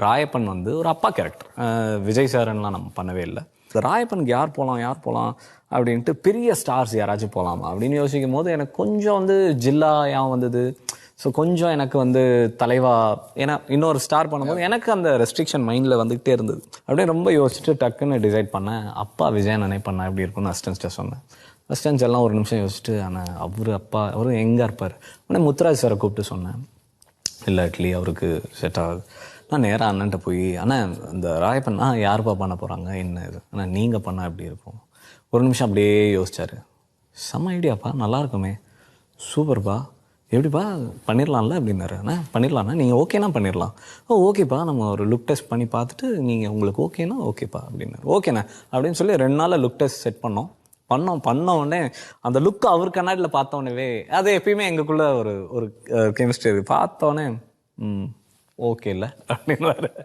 ராயப்பன் வந்து ஒரு அப்பா கேரக்டர். விஜய் சார்லாம் நம்ம பண்ணவே இல்லை. ராயப்பனுக்கு யார் போகலாம் அப்படின்ட்டு பெரிய ஸ்டார்ஸ் யாராச்சும் போகலாமா அப்படின்னு யோசிக்கும் போது எனக்கு கொஞ்சம் வந்து ஜில்லா ஏன் வந்தது. ஸோ கொஞ்சம் எனக்கு வந்து தலைவா, ஏன்னா இன்னொரு ஸ்டார் பண்ணும்போது எனக்கு அந்த ரெஸ்ட்ரிக்ஷன் மைண்டில் வந்துகிட்டே இருந்தது. அப்படியே ரொம்ப யோசிச்சுட்டு டக்குன்னு டிசைட் பண்ணேன். அப்பா விஜய் நானே பண்ணேன் எப்படி இருக்கும்னு அசிஸ்டன்ஸ்ட்டை சொன்னேன். அசிஸ்டன்ஸ் எல்லாம் ஒரு நிமிஷம் யோசிச்சுட்டு, ஆனால் அவரு எங்கே இருப்பார்? உடனே முத்துராஜ் சாரை கூப்பிட்டு சொன்னேன், இல்லை இட்லி அவருக்கு செட் ஆகுது. நான் நேராக அண்ணன்ட்ட போய், அண்ணன் இந்த ராயப்பன் யாருப்பா பண்ண போகிறாங்க என்ன இது, ஆனால் நீங்கள் பண்ணால் எப்படி இருக்கும்? ஒரு நிமிஷம் அப்படியே யோசிச்சார். செம்ம ஐடியாப்பா, நல்லா இருக்குமே, சூப்பர்ப்பா, எப்படிப்பா பண்ணிடலாம்ல அப்படின்னாரு. அண்ணா பண்ணிடலாண்ணா, நீங்கள் ஓகேனா பண்ணிடலாம். ஓகேப்பா, நம்ம ஒரு லுக் டெஸ்ட் பண்ணி பார்த்துட்டு நீங்கள் உங்களுக்கு ஓகேனா ஓகேப்பா அப்படின்னாரு. ஓகேண்ணா அப்படின்னு சொல்லி 2 நாளில் லுக் டெஸ்ட் செட் பண்ண உடனே அந்த லுக் அவர் கண்ணாடியில் பார்த்தோன்னே, அது எப்பயுமே எங்களுக்குள்ள ஒரு கெமிஸ்ட்ரி பார்த்தோன்னே ஓகே இல்லை அப்படின்னு